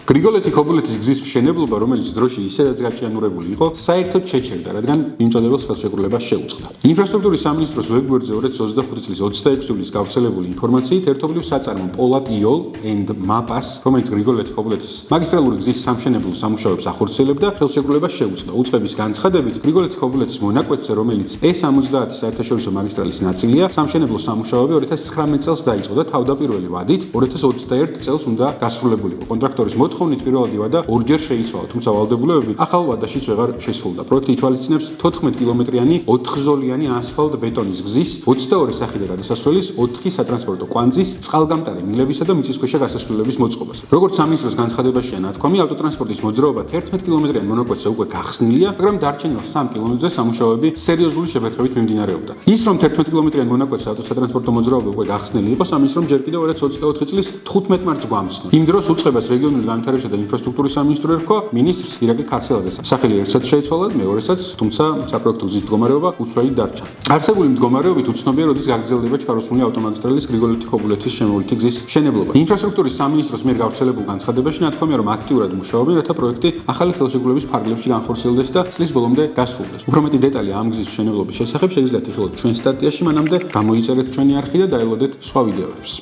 გრიგოლეთი-ქობულეთის გზის მშენებლობა, რომელიც დროში ისედაც გაჭიანურებული იყო, საერთოდ შეჩერდა, რადგან მიმწოდებელ ხელშეკრულებას შეუწყდა. ინფრასტრუქტურის სამინისტროს ვებგვერდზე 2025 წლის 26 ივლისს გავრცელებული ინფორმაციით, ერთობლივ საწარმო Polat Iol and Mapas, რომელიც გრიგოლეთი-ქობულეთის მაგისტრალური გზის სამშენებლო სამუშაოებს ახორციელებდა, ხელშეკრულებას შეუწყდა. უწყების განცხადებით, გრიგოლეთი-ქობულეთის მონაკვეთზე, რომელიც E70 საერთაშორისო მაგისტრალის ნაწილია, სამშენებლო სამუშაოები 2019 წელს დაიწყო და თავდაპირველი ვადით 2021 წელს უნდა დასრულებულიყო. კონტრაქტორის მოთხოვნით პირველადი ვადა ორჯერ შეიცვალა, თუმცა ვალდებულებები ახალ ვადაშიც ვეღარ შესრულდა. პროექტი ითვალისწინებს 14 კილომეტრიანი 4-ზოლიანი ასფალტ-ბეტონის გზის 22 სახიდან გადასასვლელის 4 სატრანსპორტო კვანძის, წყალგამტარი მილებისა და მიწისქვეშა გასასვლელების მოწყობას. როგორც სამინისტროს განცხადებაშია ნათქვამი, ავტოტრანსპორტის მოძრაობა 11 კილომეტრიან მონაკვეთზე უკვე გახსნილია, მაგრამ დარჩენილ 3 კილომეტრზე სამუშაოები სერიოზული შებერხებით მიმდინარეობდა. ის რომ 11 კილომეტრიან მონაკვეთზე ავტოსატრანსპორტო მოძრაობა უკვე გახსნილი იყო, სამინისტრომ ჯერ კიდევ 2024 წლის 15 მარტს გვამცნო. იმ დროს უწყებას რეგიონული განვითარებისა და ინფრასტრუქტურის სამინისტრო ერქვა მინისტრს ირაკლი ქარცელაძეს. სახელი ერთსაც შეიცვალა, მეორესაც, თუმცა საპროექტო გზის მდგომარეობა უცვლელი დარჩა. არსებული მდგომარეობით უცნობია, როდის გაგრძელდება ჩქაროსნული ავტომაგისტრალის გრიგოლეთი-ქობულეთის შემოვლითი გზის მშენებლობა. ინფრასტრუქტურის სამინისტროს მიერ გავრცელებულ განცხადებაში ნათქვამია, რომ აქტიურად მუშაობენ, რათა პროექტი ახალი ხელშეკრულების ფარგლებში განხორციელდეს და წლის ბოლომდე დასრულდეს. უფრო მეტი დეტალი ამ გზის მშენებლობის შესახებ შეგიძლიათ იხილოთ ჩვენ სტატიაში, მანამდე გამოიწერეთ ჩვენი არხი და დაელოდეთ სხვა ვიდეოებს.